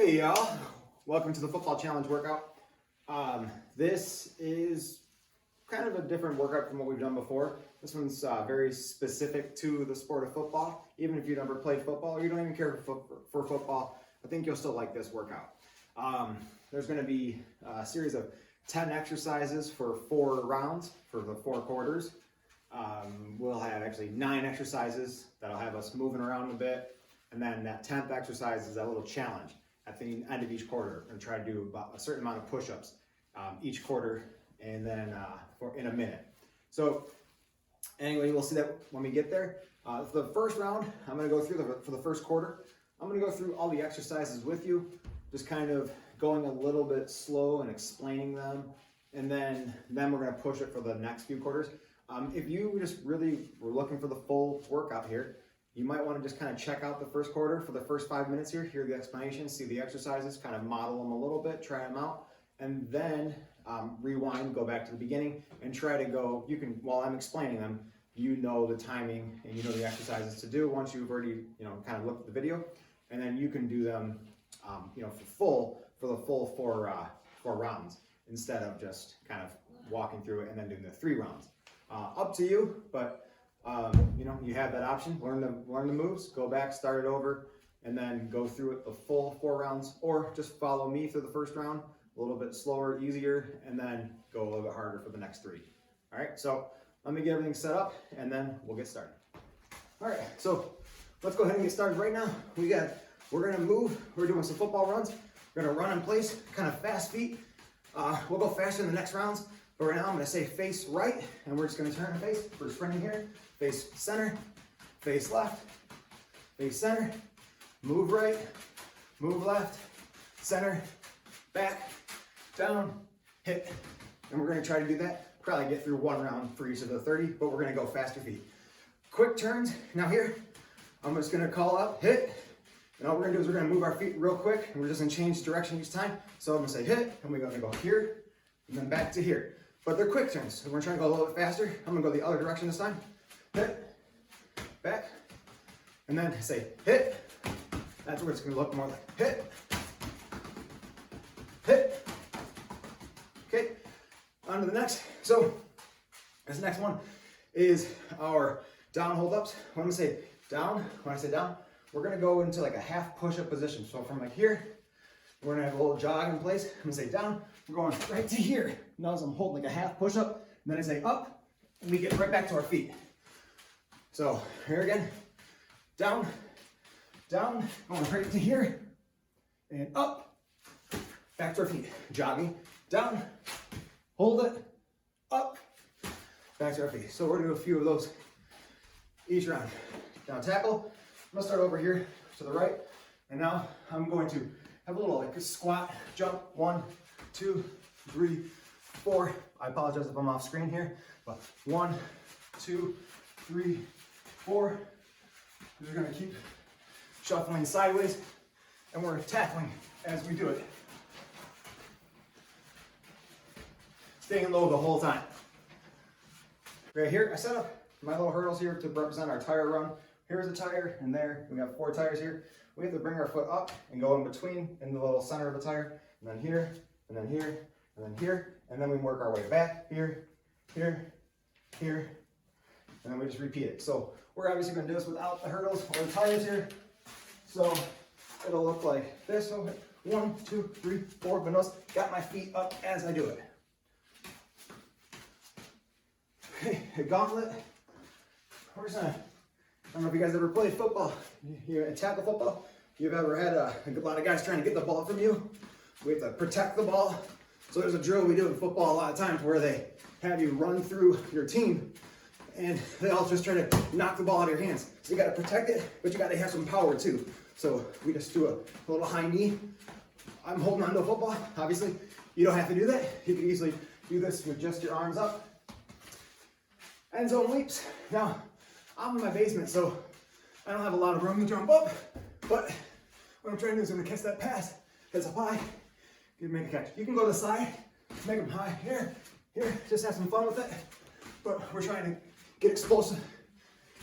Hey y'all, welcome to the football challenge workout. This is kind of a different workout from what we've done before. This one's very specific to the sport of football. Even if you never played football or you don't even care for football, I think you'll still like this workout. There's going to be a series of 10 exercises for 4 rounds for the 4 quarters. We'll have actually 9 exercises that'll have us moving around a bit. And then that 10th exercise is that little challenge at the end of each quarter, and try to do about a certain amount of push-ups each quarter, and then in a minute. So anyway, we'll see that when we get there. For the first round, I'm going to go through for the first quarter. I'm going to go through all the exercises with you, just kind of going a little bit slow and explaining them, and then we're going to push it for the next few quarters. If you just really were looking for the full workout here, you might want to just kind of check out the first quarter for the first 5 minutes here, hear the explanations, see the exercises, kind of model them a little bit, try them out, and then rewind, go back to the beginning, and try to go, you can, while I'm explaining them, you know the timing and you know the exercises to do once you've already, kind of looked at the video, and then you can do them, for the full four rounds, instead of just kind of walking through it and then doing the 3 rounds. Up to you, but you have that option. Learn the moves, go back, start it over, and then go through it the full 4 rounds, or just follow me through the first round, a little bit slower, easier, and then go a little bit harder for the next 3. All right, so let me get everything set up, and then we'll get started. All right, so let's go ahead and get started right now. We're gonna move. We're doing some football runs. We're gonna run in place, kind of fast feet. We'll go faster in the next rounds, but right now I'm gonna say face right, and we're just gonna turn and face. We're sprinting here. Face center, face left, face center, move right, move left, center, back, down, hit. And we're gonna try to do that. Probably get through 1 round for each of the 30, but we're gonna go faster feet. Quick turns. Now here, I'm just gonna call out, hit. And all we're gonna do is we're gonna move our feet real quick, and we're just gonna change direction each time. So I'm gonna say hit, and we're gonna go here, and then back to here. But they're quick turns, so we're trying to go a little bit faster. I'm gonna go the other direction this time. Hit, back, and then say hit. That's where it's gonna look more like hit, hit. Okay, on to the next. So this next one is our down hold ups. When I say down, we're gonna go into like a half push-up position. So from like here, we're gonna have a little jog in place. I'm gonna say down, we're going right to here. Notice I'm holding like a half push-up, and then I say up, and we get right back to our feet. So here again, down, down, going right to here, and up, back to our feet. Jogging, down, hold it, up, back to our feet. So we're gonna do a few of those each round. Down tackle, I'm gonna start over here to the right, and now I'm going to have a little like a squat, jump, 1, 2, 3, 4. I apologize if I'm off screen here, but 1, 2, 3, 4. We're gonna keep shuffling sideways, and we're tackling as we do it. Staying low the whole time. Right here, I set up my little hurdles here to represent our tire run. Here's a tire, and there, we got 4 tires here. We have to bring our foot up and go in between, in the little center of the tire, and then here, and then here, and then here, and then we work our way back, here, here, here, and then we just repeat it. So we're obviously going to do this without the hurdles or the tires here. So it'll look like this. So 1, 2, 3, 4, but notice, got my feet up as I do it. Okay, a gauntlet. We're just gonna, I don't know if you guys ever played football. You tackle football. You've ever had a lot of guys trying to get the ball from you. We have to protect the ball. So there's a drill we do in football a lot of times where they have you run through your team, and they all just try to knock the ball out of your hands. So you got to protect it, but you got to have some power too. So we just do a little high knee. I'm holding onto a football. Obviously, you don't have to do that. You can easily do this with just your arms up. End zone leaps. Now, I'm in my basement, so I don't have a lot of room to jump up, but what I'm trying to do is I'm going to catch that pass that's up high, make a catch. You can go to the side, make them high, here, just have some fun with it, but we're trying to get explosive,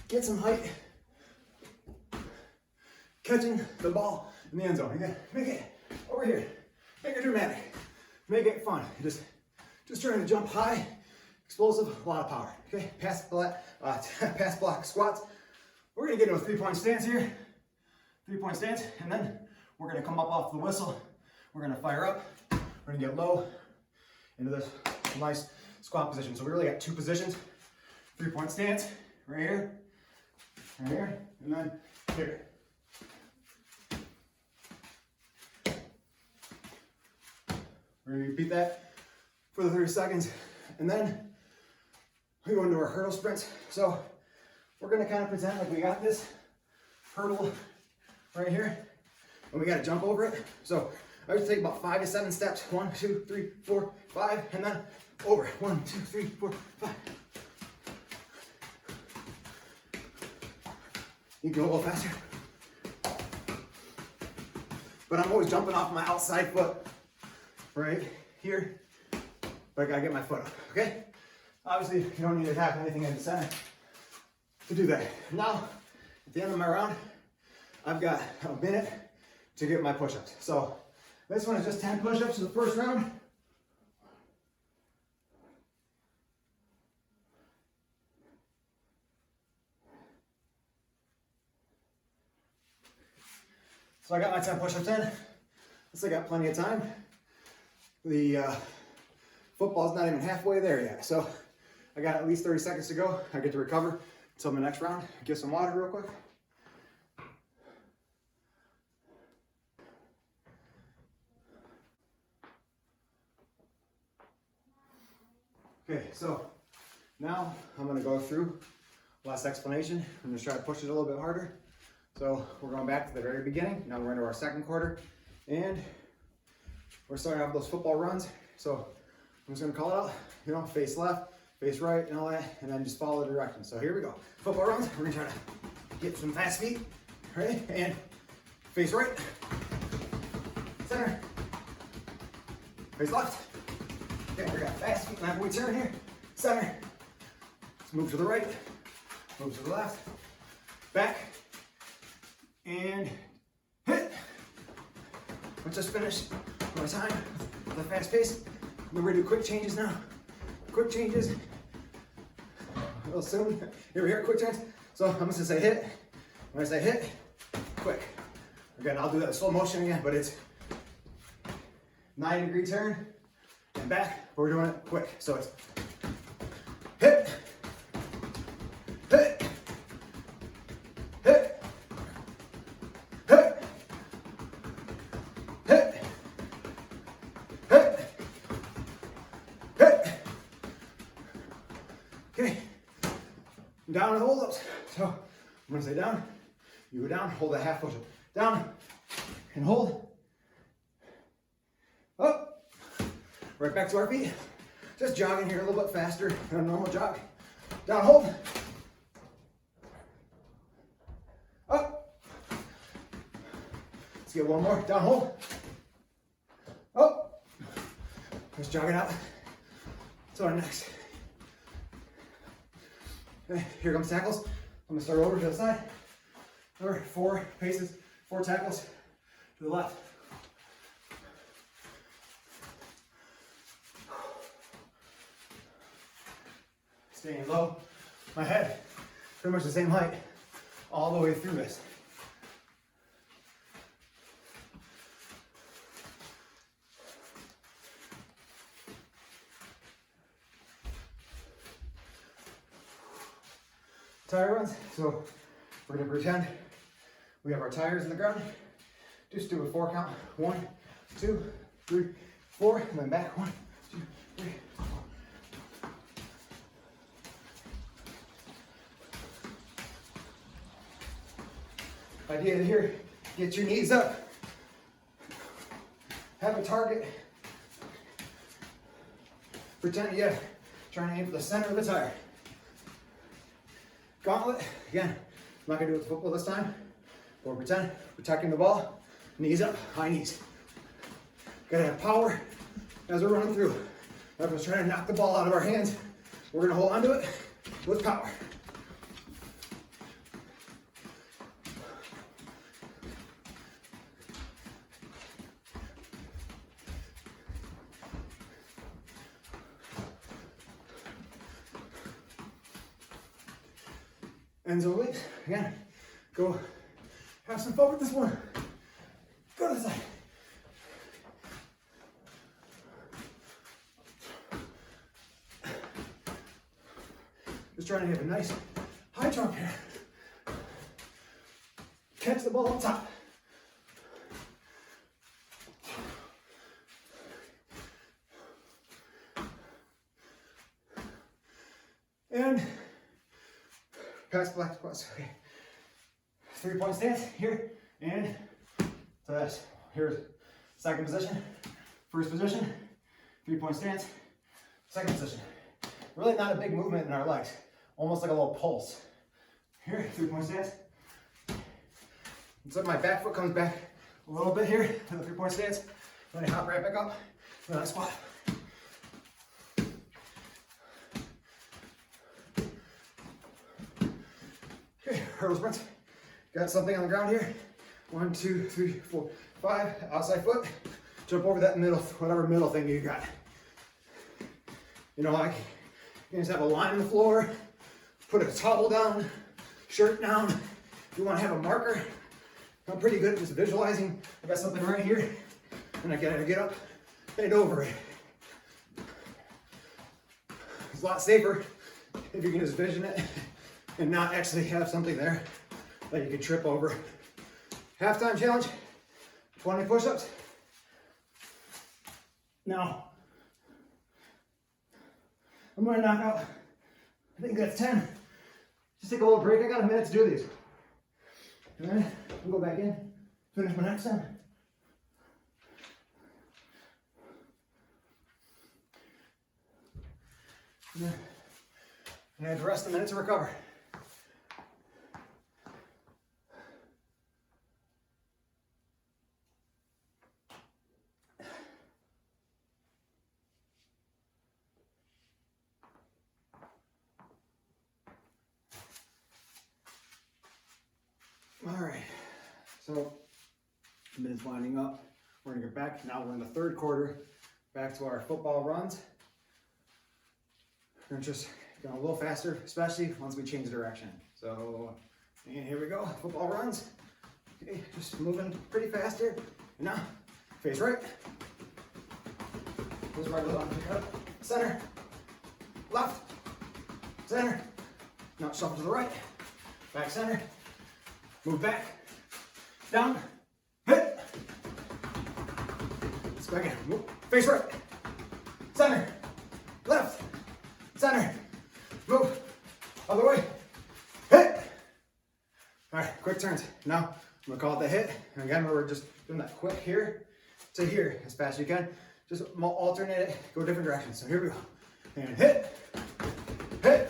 get some height, catching the ball in the end zone. Again, make it over here. Make it dramatic. Make it fun. Just trying to jump high, explosive, a lot of power. Okay, pass block squats. We're gonna get into a 3-point stance here. 3-point stance, and then we're gonna come up off the whistle. We're gonna fire up. We're gonna get low into this nice squat position. So we really got 2 positions. 3-point stance, right here, and then here. We're gonna repeat that for the 30 seconds, and then we go into our hurdle sprints. So we're gonna kind of pretend like we got this hurdle right here, and we gotta jump over it. So I would take about 5 to 7 steps. 1, 2, 3, 4, 5, and then over. 1, 2, 3, 4, 5. You can go a little faster. But I'm always jumping off my outside foot right here. But I gotta get my foot up, okay? Obviously, you don't need to have anything in the center to do that. Now, at the end of my round, I've got a minute to get my push-ups. So this one is just 10 push-ups in the first round. So I got my 10 push-ups in. I got plenty of time. The football's not even halfway there yet. So I got at least 30 seconds to go. I get to recover until my next round. Get some water real quick. Okay, so now I'm gonna go through last explanation. I'm gonna try to push it a little bit harder. So we're going back to the very beginning. Now we're into our second quarter, and we're starting off those football runs. So I'm just gonna call it out, you know, face left, face right, and all that, and then just follow the directions. So here we go. Football runs, we're gonna try to get some fast feet, right? And face right, center, face left. Okay, we got fast feet, whenever we turn here, center. Let's move to the right, move to the left, back, and hit. Let's just finish one more time with a fast pace. Then we're gonna do quick changes now. Quick changes. Real soon. Here we are, quick turns. So I'm just gonna say hit. When I say hit, quick. Again, I'll do that in slow motion again, but it's 90-degree turn and back, but we're doing it quick. So it's hit, hit, hit, hit, hit, hit, hit. Okay, down and hold ups. So I'm gonna say down, you go down, hold that half push up. Down and hold. Up. Right back to our feet. Just jogging here a little bit faster than a normal jog. Down, hold. Up. Let's get one more. Down, hold. Up. Just jogging out. So our next. Okay, here comes tackles. I'm gonna start over to the side. Remember, 4 paces, 4 tackles to the left. Staying low. My head, pretty much the same height all the way through this. Tire runs. So we're gonna pretend we have our tires in the ground. Just do a 4 count. 1, 2, 3, 4, and then back. 1, 2, 3, 4. Idea here, get your knees up. Have a target. Pretend you're trying to aim for the center of the tire. Gauntlet, again, I'm not gonna do it with football this time. Or pretend, protecting the ball, knees up, high knees. Gotta have power as we're running through. Everyone's trying to knock the ball out of our hands. We're gonna hold on to it with power. End zone leaps. Again, go have some fun with this one. Go to the side. Just trying to have a nice high jump here. Catch the ball up top. And pass black squats. Okay. 3-point stance here and to this. Here's second position, first position, 3-point stance, second position. Really not a big movement in our legs, almost like a little pulse. Here, 3-point stance. And so my back foot comes back a little bit here to the 3-point stance. Then I hop right back up, then I squat. Okay, hurdle sprints. Got something on the ground here. 1, 2, 3, 4, 5. Outside foot. Jump over that middle, whatever middle thing you got. You know, like you can just have a line on the floor, put a towel down, shirt down. If you want to have a marker, I'm pretty good at just visualizing. I got something right here, and I gotta get up, bend over it. It's a lot safer if you can just vision it and not actually have something there that you can trip over. Halftime challenge, 20 push-ups. Now, I'm gonna knock out, I think that's 10. Just take a little break, I got a minute to do these. And then we'll go back in, finish my next 10. And I have the rest of the minute to recover. All right, so the minute's winding up. We're gonna get back. Now we're in the third quarter, back to our football runs. We're just going a little faster, especially once we change direction. So, and here we go, football runs. Okay, just moving pretty fast here. And now, face right. Goes right along, pick up, center, left, center. Now shuffle to the right, back center. Move back, down, hit. Let's go again. Move. Face right, center, left, center. Move, other way, hit. All right, quick turns. Now, I'm gonna call it the hit. And again, we're just doing that quick here to here as fast as you can. Just alternate it, go different directions. So here we go. And hit, hit.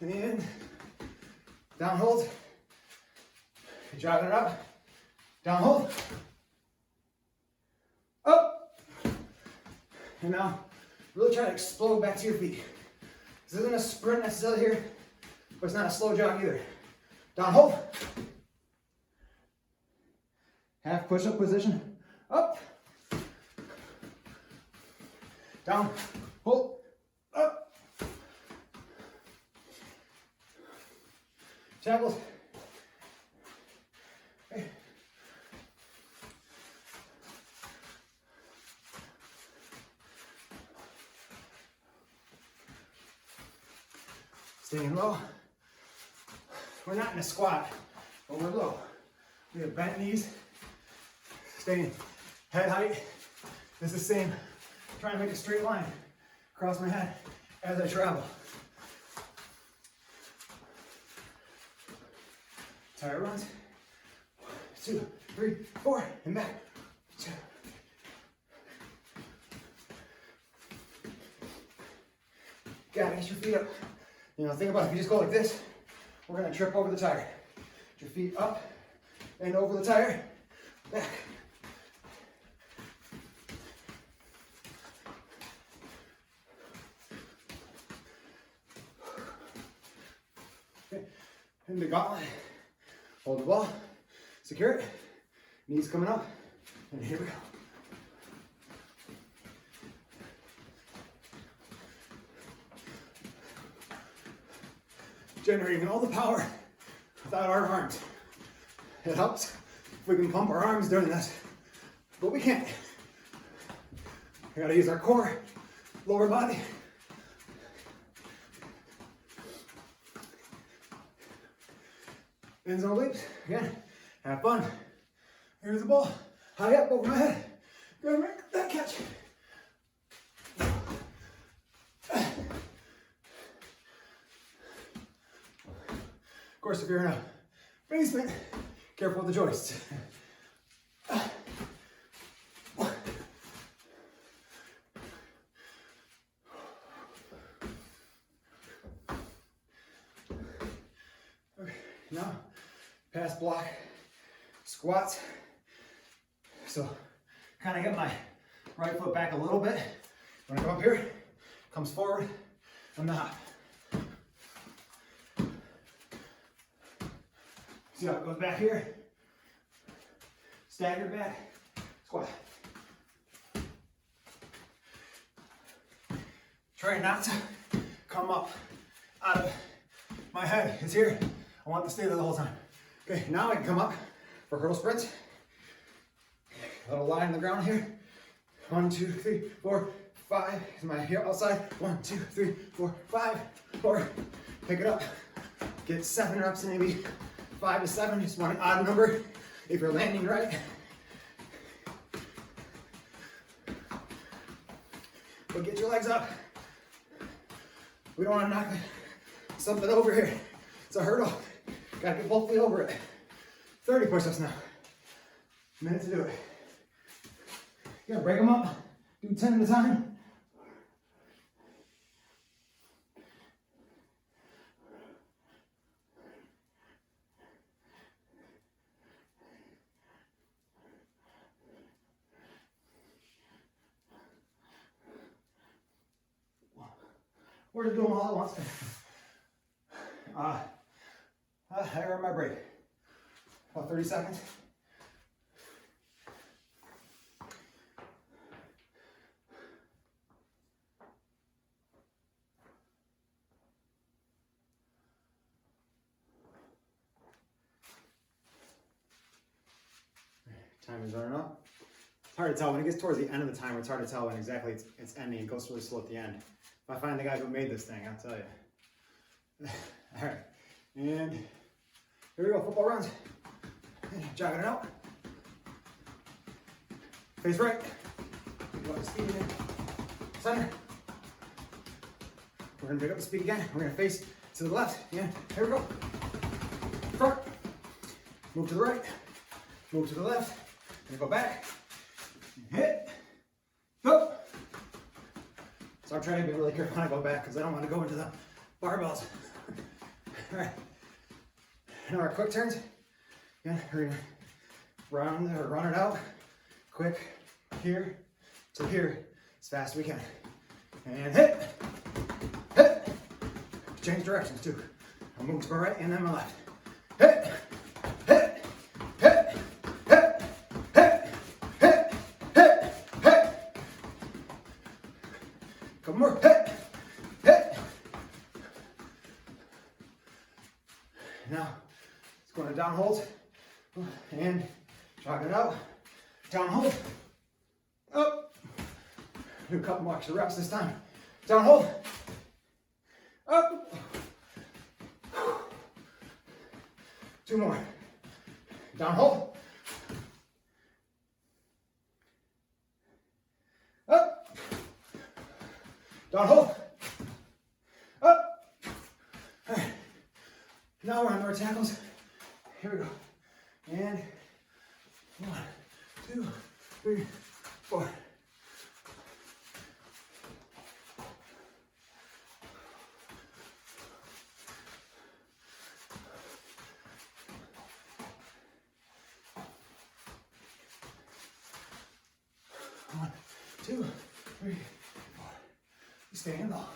And down hold, jogging it up, down hold, up, and now really try to explode back to your feet. This isn't a sprint necessarily here, but it's not a slow jog either. Down hold, half push-up position, up, down, hold, up. Shackles. Okay. Staying low. We're not in a squat, but we're low. We have bent knees. Staying head height. This is the same. Trying to make a straight line across my head as I travel. Tire runs. 1, 2, 3, 4, and back. 2. Gotta get your feet up. You know, think about it. If you just go like this, we're gonna trip over the tire. Get your feet up and over the tire. Back. into Gauntlet. Hold the ball, secure it, knees coming up, and here we go. Generating all the power without our arms. It helps if we can pump our arms during this, but we can't. We gotta use our core, lower body. Ends on leaps. Again, have fun. Here's the ball. High up over my head. Gonna make that catch. Of course, if you're in a basement, careful with the joists. Okay, now pass block squats. So kind of get my right foot back a little bit. When I come up here, comes forward, and the hop. See how it goes back here? Stagger back, squat. Try not to come up out of my head. It's here. I want to stay there the whole time. Okay, now I can come up for hurdle sprints. Little line in the ground here. 1, 2, 3, 4, 5. Is my heel outside? 1, 2, 3, 4, 5. Or pick it up. Get 7 reps, maybe 5 to 7. Just want an odd number if you're landing right. But get your legs up. We don't want to knock something over here. It's a hurdle. Gotta get both feet over it. 30 push-ups now. Minute to do it. You gotta break them up. Do 10 at a time. We're just doing them all at once. I earned my break. About 30 seconds. Time is running up. It's hard to tell. When it gets towards the end of the timer, it's hard to tell when exactly it's ending. It goes really slow at the end. If I find the guy who made this thing, I'll tell you. All right. And here we go, football runs. Jogging it out. Face right. Go up the speed again. Center. We're gonna pick up the speed again. We're gonna face to the left. Yeah, here we go. Front. Move to the right. Move to the left. Gonna go back. Hit. Go. So I'm trying to be really careful when I go back because I don't want to go into the barbells. All right. Now our quick turns. Yeah, we're gonna run it out. Quick, here to here, as fast as we can. And hit, hit. Change directions too. I'll move to my right and then my left. Hit, hit, hit, hit, hit, hit, hit, hit. Couple more, hit, hit. Now, it's going to down hold and jog it out. Down hold, up. Do a couple more extra reps this time. Down hold, up. 2 more. Down hold, up. Down hold, up. All right. Now we're on our tackles. Here we go. And 1, 2, 3, 4. One, 2, 3, 4. Stand up.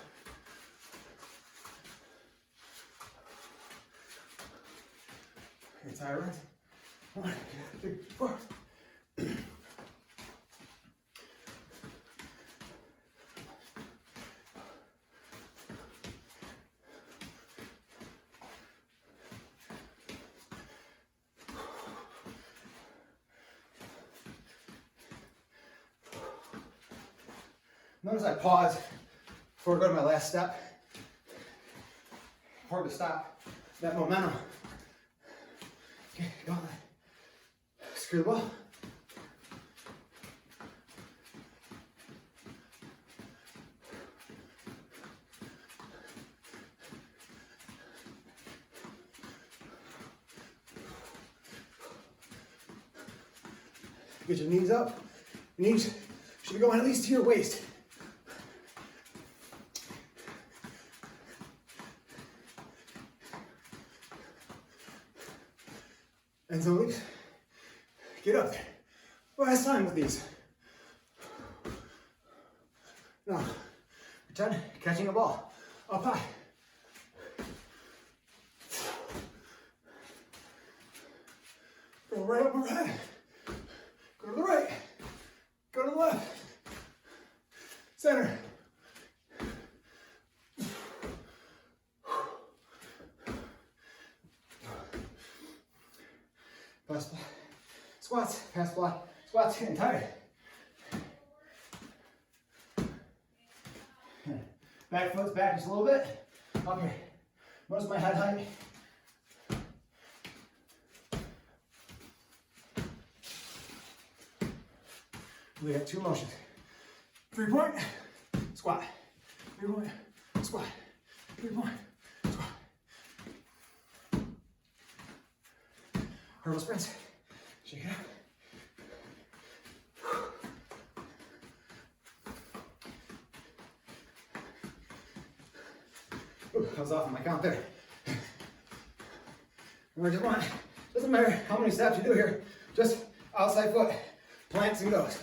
Try runs. 1, 2, 3, 4. Notice I pause before I go to my last step. Hard to stop that momentum. Okay, Gauntlet. Screw the ball. Get your knees up. Your knees should be going at least to your waist. And so get up there. Last time with these. Now, pretend catching a ball up high. Go right up overhead. Go to the right. Go to the left. Center. Pass block. Squats, pass block, squats, getting tired. Back foot's back just a little bit. Up here. Notice my head height. We have 2 motions. 3-point, squat. 3-point, squat. 3-point, squat. Hurdle sprints. Shake it up. Ooh, I was off on my count there. Remember, just one. Doesn't matter how many steps you do here. Just outside foot, plants and goes.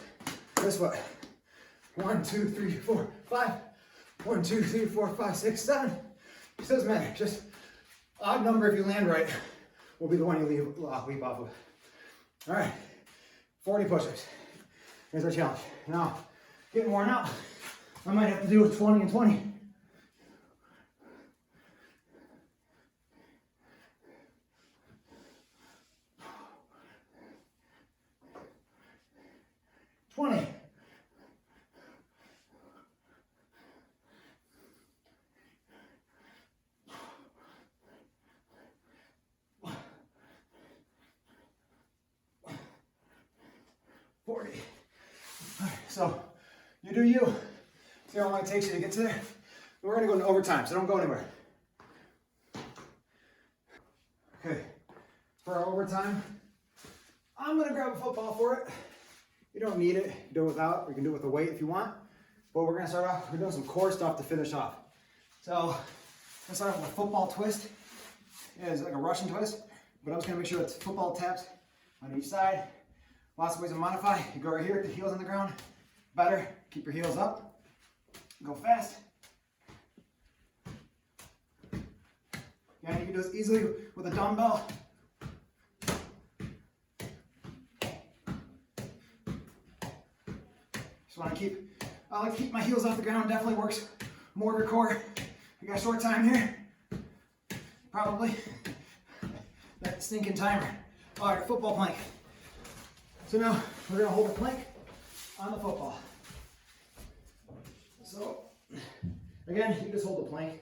This foot. 1, 2, 3, 4, 5. 1, 2, 3, 4, 5, 6, 7. It doesn't matter. Just odd number if you land right will be the one you leap off of. All right, 40 push-ups. Here's our challenge. Now, getting worn out. I might have to do a 20 and 20. So you do you. See how long it takes you to get to there. We're gonna go into overtime, so don't go anywhere. Okay, for our overtime, I'm gonna grab a football for it. You don't need it, you do it without, or you can do it with a weight if you want. But we're gonna start off, we're doing some core stuff to finish off. So let's start off with a football twist. It's like a Russian twist, but I'm just gonna make sure it's football taps on each side. Lots of ways to modify. You go right here, the heels on the ground. Better, keep your heels up. Go fast. Yeah, you can do this easily with a dumbbell. Just want to I like to keep my heels off the ground. Definitely works more of your core. We got a short time here. Probably. That stinking timer. All right, football plank. So now we're gonna hold the plank on the football. So again, you just hold the plank.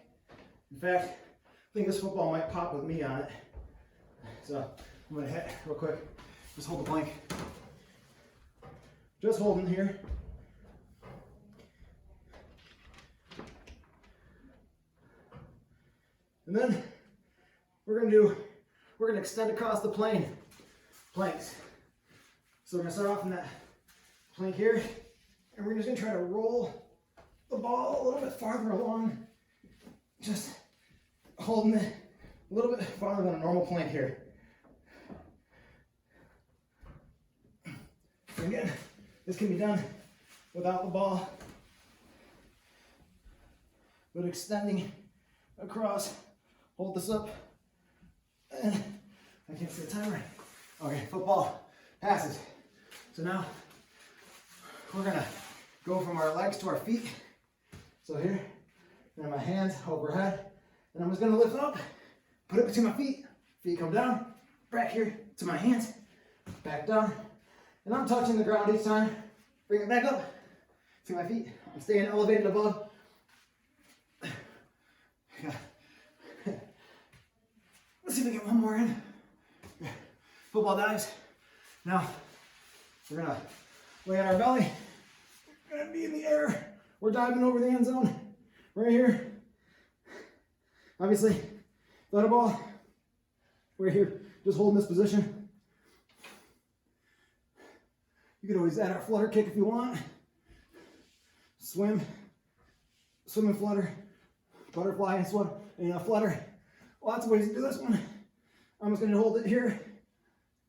In fact, I think this football might pop with me on it. So I'm gonna hit real quick. Just hold the plank. Just holding here. And then we're gonna extend across the plane. Planks. So we're gonna start off in that plank here, and we're just gonna try to roll the ball a little bit farther along, just holding it a little bit farther than a normal plank here. And again, this can be done without the ball, but extending across, hold this up, and I can't see the timer. Okay, football passes. So now we're gonna go from our legs to our feet. So here, and my hands overhead, and I'm just gonna lift up, put it between my feet. Feet come down, back here to my hands, back down, and I'm touching the ground each time. Bring it back up to my feet. I'm staying elevated above. Let's see if we get one more in. Football dives. Now, we're gonna lay on our belly. We're gonna be in the air. We're diving over the end zone. Right here. Obviously, without a ball. We're here, just holding this position. You could always add our flutter kick if you want. Swim and flutter. Butterfly and swim, and flutter. Lots of ways to do this one. I'm just gonna hold it here.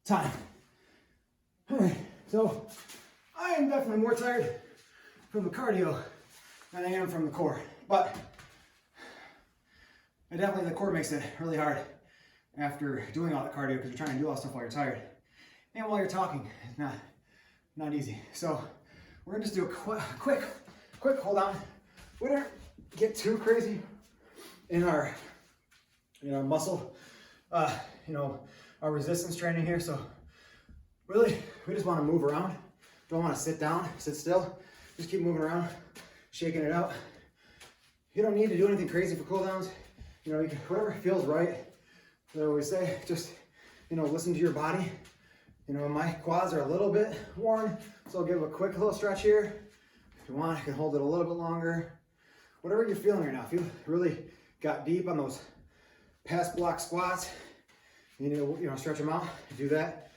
Time. All right, so I am definitely more tired from the cardio than I am from the core, but the core makes it really hard after doing all the cardio because you're trying to do all that stuff while you're tired. And while you're talking, it's not easy. So we're gonna just do a quick hold on. We don't get too crazy in our muscle, our resistance training here. So really, we just want to move around. Don't want to sit down, sit still. Just keep moving around, shaking it out. You don't need to do anything crazy for cool downs. You can, whatever feels right. I always say, just listen to your body. My quads are a little bit worn, so I'll give a quick little stretch here. If you want, I can hold it a little bit longer. Whatever you're feeling right now. If you really got deep on those past block squats, you need to stretch them out. Do that,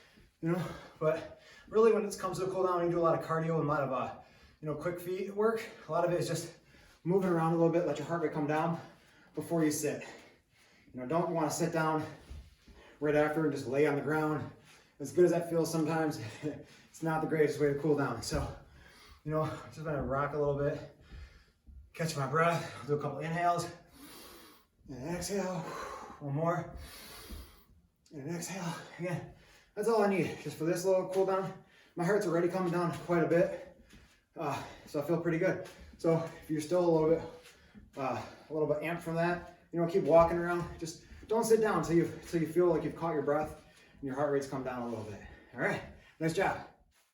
But really, when it comes to a cool down, you do a lot of cardio and a lot of quick feet work. A lot of it is just moving around a little bit. Let your heart rate come down before you sit. Don't want to sit down right after and just lay on the ground. As good as that feels sometimes, it's not the greatest way to cool down. So, just gonna rock a little bit, catch my breath, do a couple inhales, and an exhale, one more, and an exhale. Again, that's all I need just for this little cool down. My heart's already coming down quite a bit, so I feel pretty good. So if you're still a little bit amped from that, keep walking around. Just don't sit down until you feel like you've caught your breath and your heart rate's come down a little bit. All right, nice job.